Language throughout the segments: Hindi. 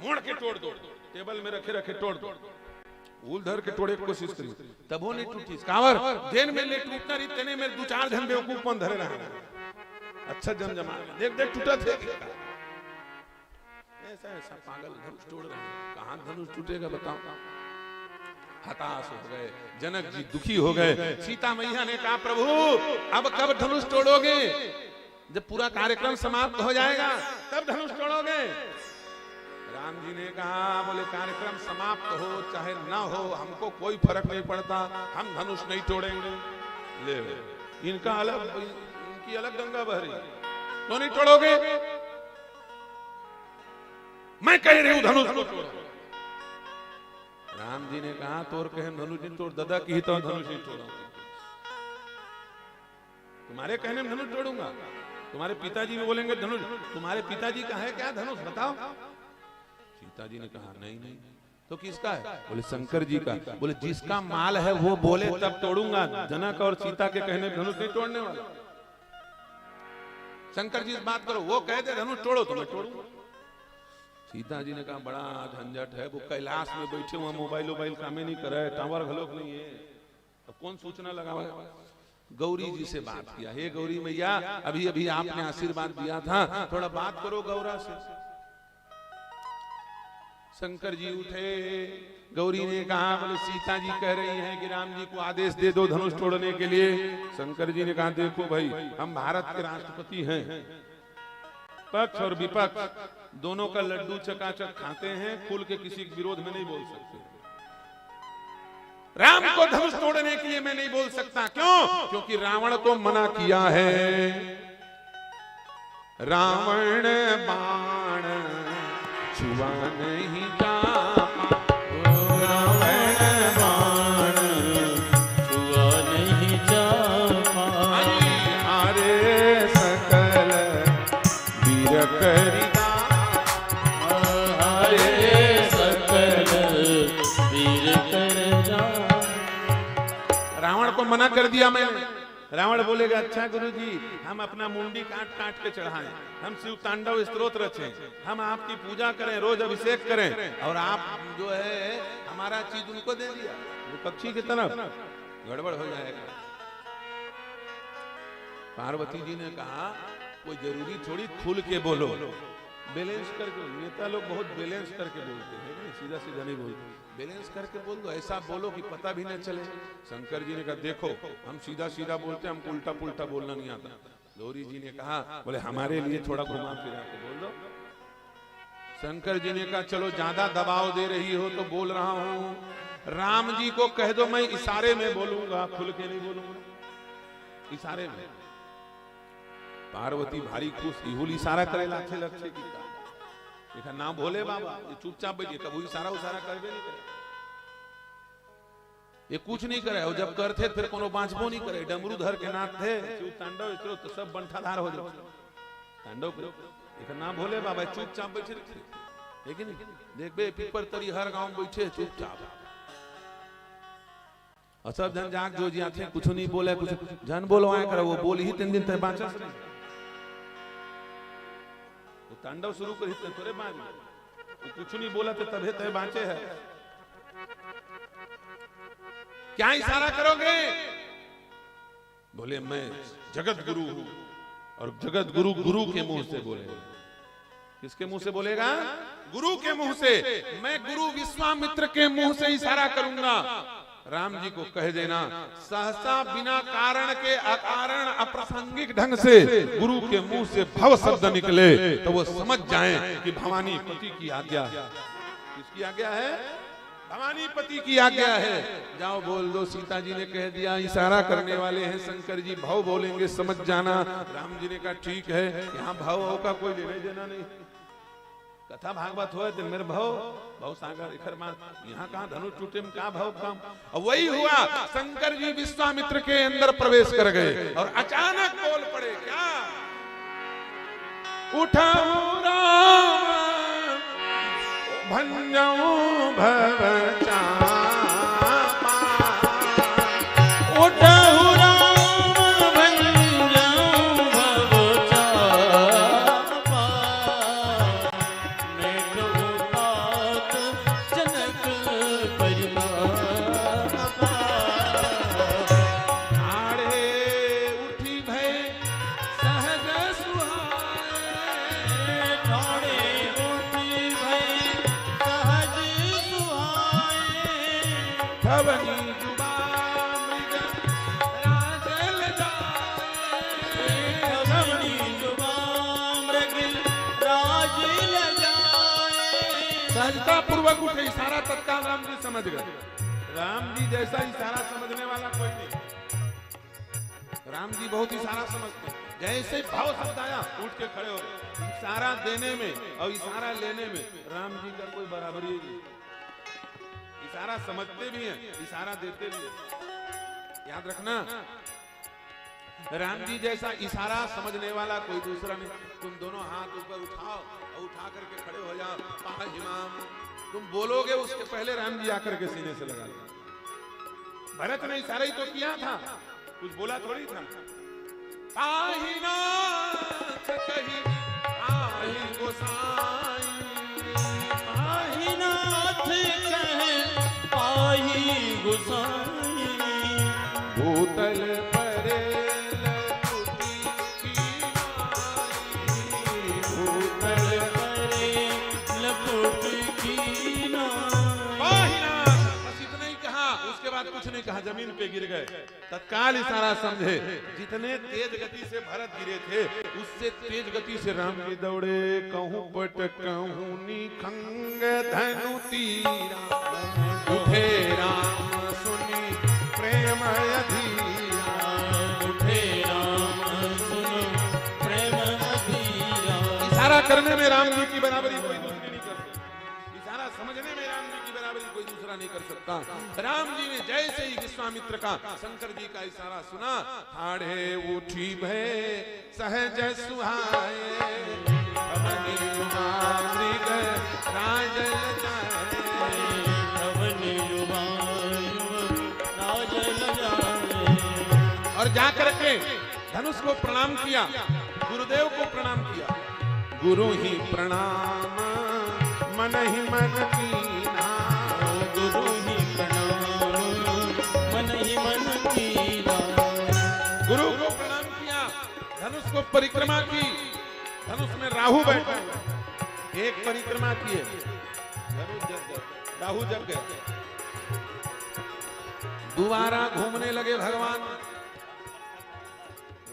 घोड़ के तोड़ दो, टेबल में रखे रखे तोड़ दो, उल धर के तोड़े की कोशिश करी, तब वो नहीं टूटी। कांवर देन में ले टूटना रही, तेने में दो चार जन बेवकूफ पन धरे रहा, अच्छा जम जमा देख देख टूटा थे। ऐसा ऐसा पागल धनुष तोड़ रहे हैं, कहां धनुष टूटेगा बताओ। हताश हो गए जनक जी, दुखी हो गए। सीता मैया ने कहा प्रभु अब कब धनुष तोड़ोगे? जब पूरा कार्यक्रम समाप्त हो जाएगा तब धनुष तोड़ोगे। राम जी ने कहा बोले कार्यक्रम समाप्त हो चाहे ना हो हमको कोई फर्क नहीं पड़ता, हम धनुष नहीं तोड़ेंगे। ले इनका अलग, इनकी अलग गंगा बह रही, तो नहीं तोड़ोगे? मैं कह रही हूं धनुष को तोड़ो। राम जी ने कहा तोड़ कहे धनुष नहीं तोड़, दादा की तो धनुष नहीं तोड़ा, तुम्हारे कहने में धनुष तोड़ूंगा। तुम्हारे पिताजी भी बोलेंगे धनुष, तुम्हारे पिताजी का है क्या धनुष बताओ? सीता जी ने कहा नहीं नहीं, तो किसका है? बोले शंकर जी का। बोले जिसका माल है वो बोले तब तोड़ूंगा, जनक और सीता के कहने धनुष नहीं तोड़ने वाला। शंकर जी से बात करो, वो कह दे धनुष तोड़ो तो मैं तोड़ूंगा। सीता जी ने कहा बड़ा झंझट है, वो कैलाश में बैठे हुआ, मोबाइल वोबाइल काम नहीं कर रहे, टावर घलोक नहीं है, तो कौन सूचना लगावा? गौरी जी से बात किया, हे गौरी मैया अभी अभी आपने आशीर्वाद दिया था, थोड़ा बात करो गौरा से। शंकर जी उठे, गौरी ने कहा बोले सीता जी कह रही हैं कि राम जी को आदेश दे दो धनुष तोड़ने के लिए। शंकर जी ने कहा देखो भाई हम भारत के राष्ट्रपति हैं, पक्ष और विपक्ष दोनों का लड्डू चकाचक खाते हैं, खुल के किसी के विरोध में नहीं बोल सकते। राम को धनुष तोड़ने के लिए मैं नहीं बोल सकता, क्यों? क्योंकि रावण को मना किया है, रावण बाण छुआ नहीं जामा, रावण बाण छुआ नहीं जामा, हरे सकल वीर करिदा, हरे सकल वीर करिदा। रावण को मना कर दिया मैंने। रावण बोलेगा अच्छा गुरुजी हम अपना मुंडी काट काट के चढ़ाएं, हम शिव तांडव स्तोत्र रचें, हम आपकी पूजा करें, रोज अभिषेक करें, और आप जो है हमारा चीज उनको दे दिया, वो पक्षी की तरफ गड़बड़ हो जाएगा। पार्वती जी ने कहा कोई जरूरी थोड़ी खुल के बोलो, बैलेंस करके। नेता लोग बहुत बैलेंस करके बोलते हैं, सीधा सीधा नहीं बोलते, बैलेंस करके बोल दो, ऐसा बोलो कि पता भी न चले। शंकर जी ने कहा देखो हम सीधा सीधा बोलते हैं, हमको उल्टा पुल्टा बोलना नहीं आता। गौरी जी ने कहा बोले हमारे लिए थोड़ा घुमा फिरा के बोल दो। शंकर जी ने कहा चलो ज्यादा दबाव दे रही हो तो बोल रहा हूं, राम जी को कह दो मैं इशारे में बोलूंगा, खुल के नहीं बोलूंगा, इशारे में। पार्वती भारी खुश, इहुल इशारा करे लाखे लक्षे की देखा ना भोले बाबा, ये चुपचाप बैठे, कभी इशारा उसारा करबे नहीं करे, ये कुछ नहीं करे, और जब करते फिर कोनो बांचबो नहीं करे। डमरू धर के नाथ थे, शिव तांडव इसरो तो सब बंठाधार हो जाते तांडव करो, देखा ना भोले बाबा चुपचाप बैठे थे, लेकिन देख बे पीपर तरी हर गांव बैठे चुपचाप, और सब जन जाग जो जी आते कुछ नहीं बोले, कुछ जन बोलवाए करे, वो बोल ही 3 दिन तक बांचा, वो तांडव शुरू कर हित थोड़े बांच, वो कुछ नहीं बोला तो तबे तय बांचे है। क्या इशारा करोगे? बोले मैं जगत गुरु हूं, और जगत गुरु गुरु के मुंह से बोले। किसके मुंह से बोलेगा? गुरु के मुंह से। मैं गुरु विश्वामित्र के मुंह से इशारा करूंगा। राम जी को कह देना सहसा बिना कारण के अकारण अप्रासंगिक ढंग से गुरु के मुंह से भव शब्द निकले तो वो समझ जाएं कि भवानी पति की आज्ञा है। किसकी आज्ञा है? भवानी पति की आज्ञा है। जाओ बोल दो, सीता जी ने कह दिया, इशारा करने वाले हैं शंकर जी, भव बोलेंगे समझ जाना। राम जी ने कहा ठीक है, यहाँ भव का कोई लेने देना नहीं, कथा भागवत हो तो मेरे भव सागर इखर मान, यहाँ कहाँ धनुष टूटे में कहाँ भव काम। और वही हुआ, शंकर जी विश्वामित्र के अंदर प्रवेश कर गए और अचानक बोल पड़े, क्या? उठाओ राम भंजऊ भव चापा, उठाओ राम भंजऊ भव चापा, मैं कहूँ भवनी जुबा मृग राजल जाए, भवनी जुबा मृग राज लगाए। सहजता पूर्वक उठे इशारा तत्काल राम जी समझ गए। राम जी जैसा इशारा समझने वाला कोई नहीं। राम जी बहुत इशारा समझते। जैसे भाव शब्द आया उठ के खड़े हो गए। इशारा देने में और इशारा लेने में राम जी का कोई बराबरी नहीं। इशारा समझते भी हैं, इशारा देते भी हैं। याद रखना, राम जी जैसा इशारा समझने वाला कोई दूसरा नहीं। तुम दोनों हाथ ऊपर उठाओ और उठा करके खड़े हो जाओ, पाहिमाम। तुम बोलोगे उसके पहले राम जी आकर के सीने से लगा लेंगे। भरत ने इशारा ही तो किया था, कुछ बोला थोड़ी था। पाहिनाथ कही पाहि गोसाई, पाहिनाथ कहे पाहि गोसाई। भूतल परे लकुटी की नाई, भूतल परे लकुट की नाई। पाहिनाथ, बस इतना ही कहा, उसके बाद कुछ नहीं कहा, जमीन पे गिर गए। तत्काल इशारा समझे। जितने तेज गति से भरत गिरे थे उससे तेज गति से राम जी दौड़े। कहूं पट कहूं निखंग धनु तीरा, उठे राम सुनी प्रेम अधीरा, उठे राम सुनो प्रेम अधीरा। इशारा करने में राम जी की बराबरी कोई दूसरी नहीं कर सकता। इशारा समझने में राम जी की बराबरी कोई दूसरा नहीं कर सकता। राम जी ने जैसे ही विश्वामित्र का शंकर जी का इशारा सुना, ठाड़े उठी भय सहज सुहाए, भवनी जुबा मृग राजल जाए, भवनी जुबा राज लगाए। और जाकर के धनुष को प्रणाम किया, गुरुदेव को प्रणाम किया। गुरु ही प्रणाम मन ही मन कीना, गुरु ही प्रणाम मन ही मन कीना। गुरु को प्रणाम किया, धनुष को परिक्रमा की। धनुष में राहु बैठा, एक परिक्रमा किए, धनुष जग गए, राहु जग गए। दोबारा घूमने लगे भगवान।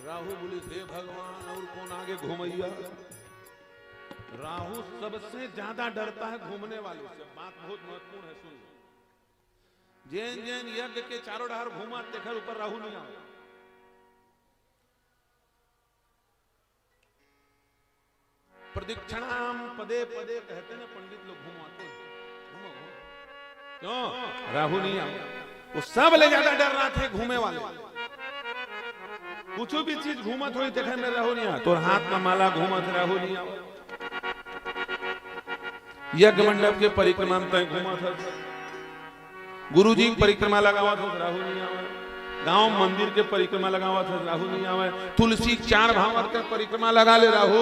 राहु बोले थे भगवान और कौन आगे घूमैया। राहु सबसे ज्यादा डरता है घूमने वाले से। बात बहुत महत्वपूर्ण है, सुन। जैन जैन यज्ञ के चारों डहर घूमा तेखर ऊपर राहु नहीं आया। प्रदक्षिणाम पदे पदे कहते ना पंडित लोग, घुमाते घूमो क्यों? राहु नहीं आया। वो सब ले ज्यादा डर रहा थे घूमे वाले। कुछ भी चीज घूमा थोड़ी देखे में राहु नहीं आया। तो हाथ का माला घूमा थे, राहु नहीं आया। यज्ञ मंडप के परिक्रमा में तय घूमा था, गुरुजी की परिक्रमा लगावा था, राहु नहीं आवा। गांव मंदिर के परिक्रमा लगावा था, राहु नहीं आवा। तुलसी 4 भावर के परिक्रमा लगा ले, राहु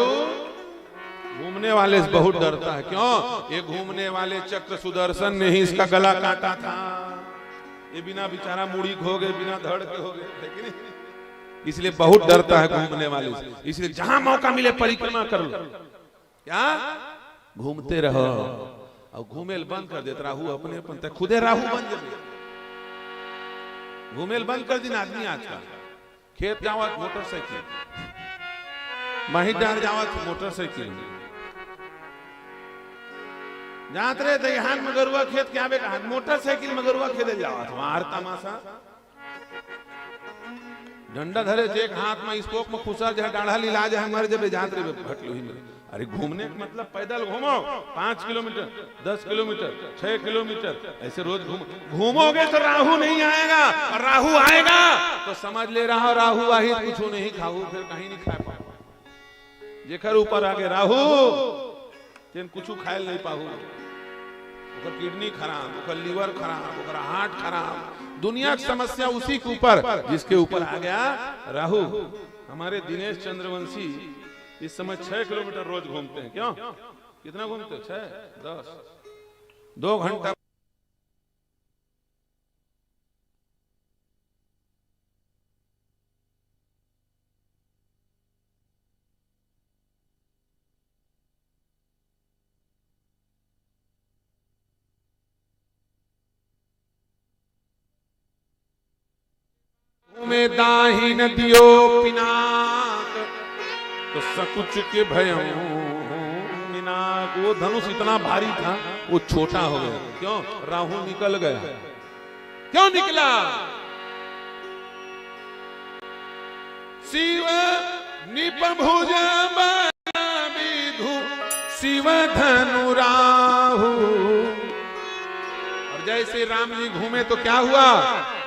घूमने वाले से बहुत डरता है। क्यों? ये घूमने वाले चक्र सुदर्शन ने ही इसका गला काटा था। ये बिना बेचारा मुड़ी खो गए, बिना धड़ के हो गए, इसलिए बहुत डरता है घूमने वाले से। इसलिए जहां मौका मिले परिक्रमा कर लो। क्या घूमते रहो और घूमेल बंद कर देते। राहु अपने अपन खुदे राहु बन जाए। घूमेल बंद कर दिन आदमी आजकल खेत जावत मोटरसाइकिल, महिडार जावत मोटरसाइकिल, जात रे दहिहान मगरुआ खेत के आवे कहा मोटरसाइकिल मगरुआ खेले जावत। मार तमाशा डंडा धरे एक हाथ में स्पोक में खुसर जाए, डाढ़ा लीला जाए, मर जब जात रे भटलो ही में। अरे घूमने का मतलब पैदल घूमो 5 किलोमीटर, 10 किलोमीटर, 6 किलोमीटर, ऐसे रोज घूमोगे तो राहु नहीं आएगा। और राहु आएगा तो समझ ले रहा राहु आही कुछ नहीं खाऊ, फिर कहीं नहीं खा पाओ। जेकर ऊपर आगे राहु तेन कुछ खाए नहीं पाऊ। ओकर किडनी खराब, ओकर लीवर खराब, ओकर हार्ट खराब, दुनिया की समस्या उसी के ऊपर जिसके ऊपर आ गया राहु। हमारे दिनेश चंद्रवंशी इस समय 6 किलोमीटर रोज घूमते हैं। क्यों? कितना घूमते? 6, 10, 2 घंटा में दाही न दियो पिनाक तो सकुच के भय मिनाक। वो धनुष इतना भारी था वो छोटा हो गया। क्यों? राहु निकल गया। क्यों निकला? शिव निपभुज विधु शिव धनु राहु। और जैसे राम जी घूमे तो क्या हुआ?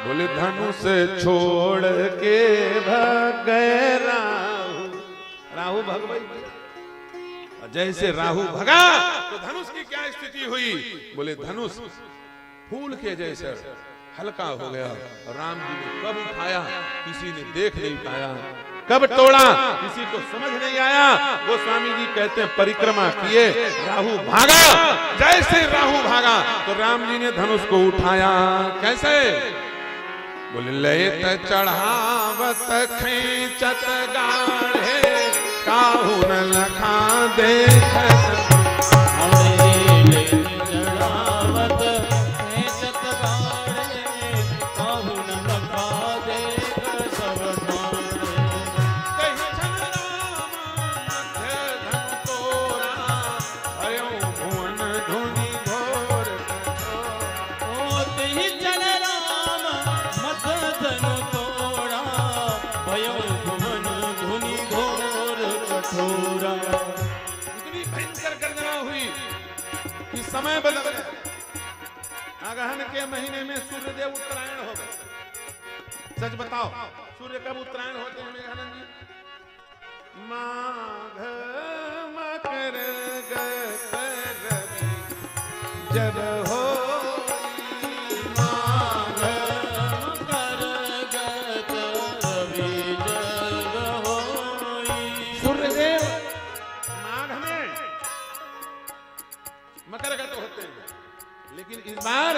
बोले धनुष छोड़ के भाग गए राहु। राहु भग गई। और जैसे राहु भगा तो धनुष की क्या स्थिति हुई? बोले धनुष फूल के जैसे हल्का हो गया। राम जी ने कब उठाया किसी ने देख नहीं पाया, कब तोड़ा किसी को समझ नहीं आया। वो स्वामी जी कहते हैं परिक्रमा किए, राहु भागा। जैसे राहु भागा तो राम जी ने धनुष को उठाया। कैसे? बोले लेत चढ़ावत खेचत गाढ़े काहू न लखा देखत। इतनी भयंकर गर्जना हुई कि समय बदल गया। अगहन के महीने में सूर्यदेव उत्तरायण हो गए। सच बताओ सूर्य कब उत्तरायण होते हैं मेघानंद जी? माघ मकर रवि जब हो। लेकिन इस बार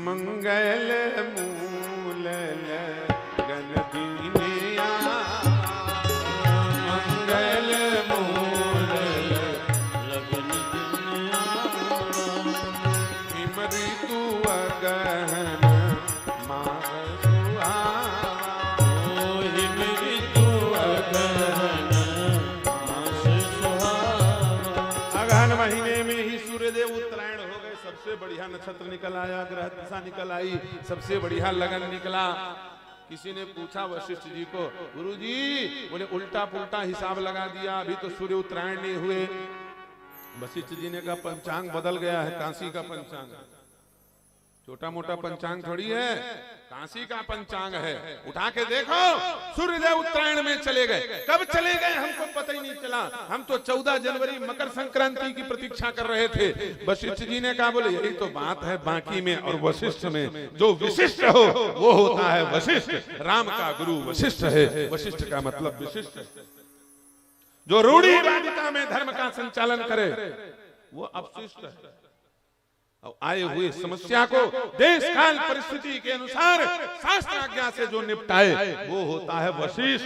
मंगल मूल लगन दीनिया, मंगल मूल लगन दीनिया। हिम ऋतु अगहन माघ सुहावा। हिम ऋतु अगहन माघ सुहावा। अगहन महीने में ही सूर्यदेव उत्तरायण हो गए। सबसे बढ़िया नक्षत्र निकल आया, ग्रह दिशा निकल आई, सबसे बढ़िया लगन निकला। किसी ने पूछा वशिष्ठ जी को, गुरुजी बोले उल्टा पुल्टा हिसाब लगा दिया, अभी तो सूर्य उत्तरायण नहीं हुए। वशिष्ठ जी ने कहा पंचांग बदल गया है, काशी का पंचांग, छोटा मोटा पंचांग थोड़ी है, काशी का पंचांग है। उठा के देखो सूर्यदेव उत्तरायण में चले गए। कब चले गए हमको पता ही नहीं चला। हम तो 14 जनवरी मकर संक्रांति की प्रतीक्षा कर रहे थे। वशिष्ठ जी ने कहा बोले यही तो बात है बाकी में और वशिष्ठ में। जो विशिष्ट हो वो होता है वशिष्ठ। राम का गुरु वशिष्ठ है। वशिष्ठ का मतलब विशिष्ट। जो रूढ़िवादिता में धर्म का संचालन करे वो अपशिष्ट है। आए हुए समस्या को देश काल परिस्थिति के अनुसार शास्त्र आज्ञा से जो निपटाए वो होता है वशिष्ठ।